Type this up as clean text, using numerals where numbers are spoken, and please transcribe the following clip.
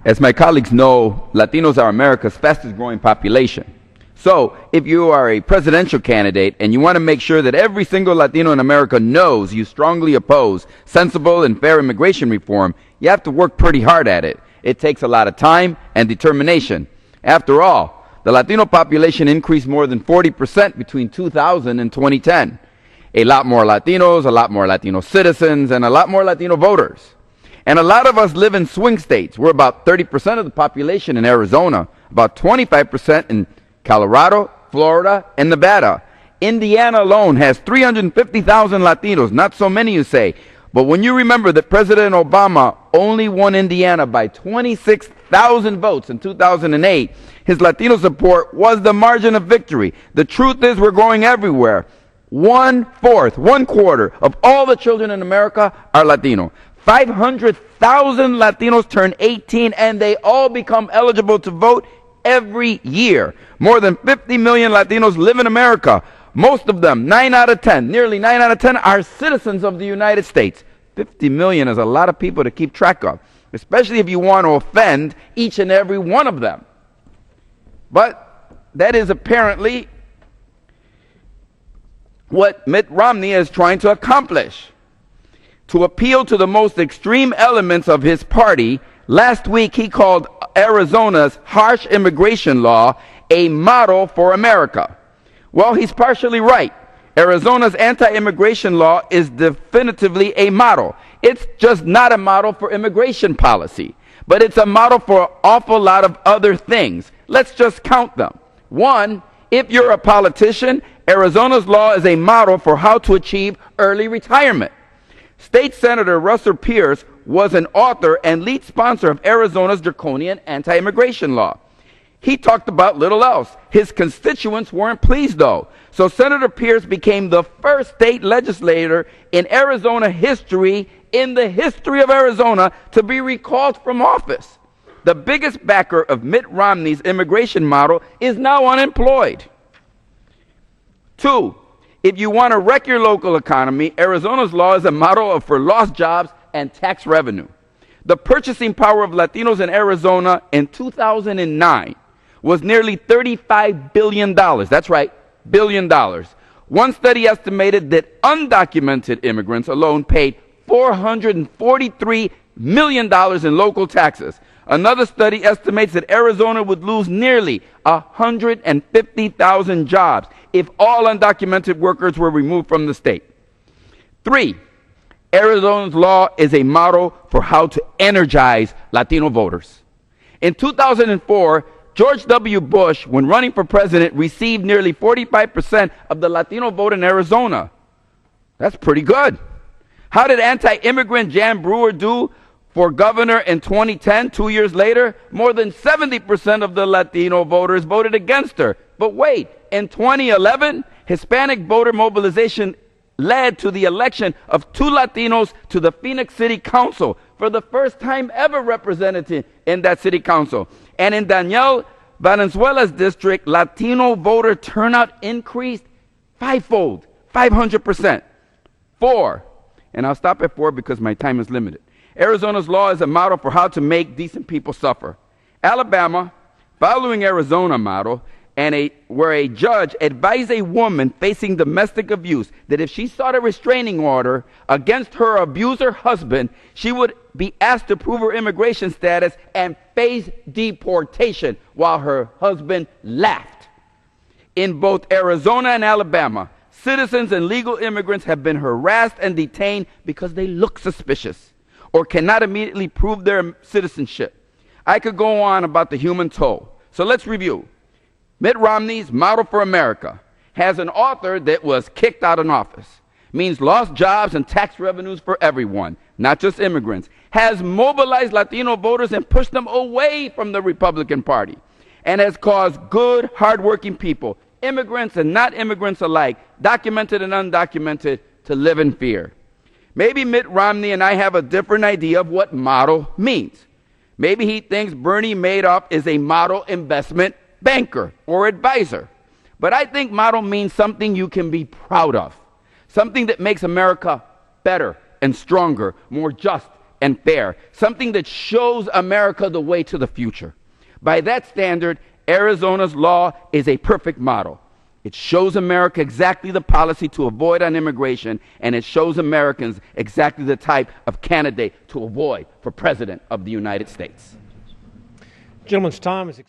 As my colleagues know, Latinos are America's fastest growing population. So, if you are a presidential candidate and you want to make sure that every single Latino in America knows you strongly oppose sensible and fair immigration reform, you have to work pretty hard at it. It takes a lot of time and determination. After all, the Latino population increased more than 40% between 2000 and 2010. A lot more Latinos, a lot more Latino citizens, and a lot more Latino voters. And a lot of us live in swing states. We're about 30% of the population in Arizona, about 25% in Colorado, Florida, and Nevada. Indiana alone has 350,000 Latinos. Not so many, you say. But when you remember that President Obama only won Indiana by 26,000 votes in 2008, his Latino support was the margin of victory. The truth is we're growing everywhere. 1/4, 1/4 of all the children in America are Latino. 500,000 Latinos turn 18 and they all become eligible to vote every year. More than 50 million Latinos live in America. Most of them, 9 out of 10, nearly 9 out of 10 are citizens of the United States. 50 million is a lot of people to keep track of, especially if you want to offend each and every one of them. But that is apparently what Mitt Romney is trying to accomplish. To appeal to the most extreme elements of his party, last week he called Arizona's harsh immigration law a model for America. Well, he's partially right. Arizona's anti-immigration law is definitively a model. It's just not a model for immigration policy, but it's a model for an awful lot of other things. Let's just count them. One, if you're a politician, Arizona's law is a model for how to achieve early retirement. State Senator Russell Pierce was an author and lead sponsor of Arizona's draconian anti-immigration law. He talked about little else. His constituents weren't pleased, though. So Senator Pierce became the first state legislator in Arizona history, in the history of Arizona, to be recalled from office. The biggest backer of Mitt Romney's immigration model is now unemployed. 2, if you want to wreck your local economy, Arizona's law is a model for lost jobs and tax revenue. The purchasing power of Latinos in Arizona in 2009 was nearly $35 billion. That's right, $1 billion. One study estimated that undocumented immigrants alone paid $443 million in local taxes. Another study estimates that Arizona would lose nearly 150,000 jobs if all undocumented workers were removed from the state. 3, Arizona's law is a model for how to energize Latino voters. In 2004, George W. Bush, when running for president, received nearly 45% of the Latino vote in Arizona. That's pretty good. How did anti-immigrant Jan Brewer do for governor in 2010, 2 years later? More than 70% of the Latino voters voted against her. But wait, in 2011, Hispanic voter mobilization led to the election of 2 Latinos to the Phoenix City Council, for the first time ever represented in that city council. And in Daniel Valenzuela's district, Latino voter turnout increased 5-fold, 500%. 4, and I'll stop at 4 because my time is limited. Arizona's law is a model for how to make decent people suffer. Alabama, following Arizona model, where a judge advised a woman facing domestic abuse that if she sought a restraining order against her abuser husband, she would be asked to prove her immigration status and face deportation, while her husband laughed. In both Arizona and Alabama, citizens and legal immigrants have been harassed and detained because they look suspicious or cannot immediately prove their citizenship. I could go on about the human toll. So let's review. Mitt Romney's Model for America has an author that was kicked out of office, means lost jobs and tax revenues for everyone, not just immigrants, has mobilized Latino voters and pushed them away from the Republican Party, and has caused good, hardworking people, immigrants and not immigrants alike, documented and undocumented, to live in fear. Maybe Mitt Romney and I have a different idea of what model means. Maybe he thinks Bernie Madoff is a model investment banker or advisor. But I think model means something you can be proud of, something that makes America better and stronger, more just and fair, something that shows America the way to the future. By that standard, Arizona's law is a perfect model. It shows America exactly the policy to avoid on immigration, and it shows Americans exactly the type of candidate to avoid for President of the United States. Gentleman's time is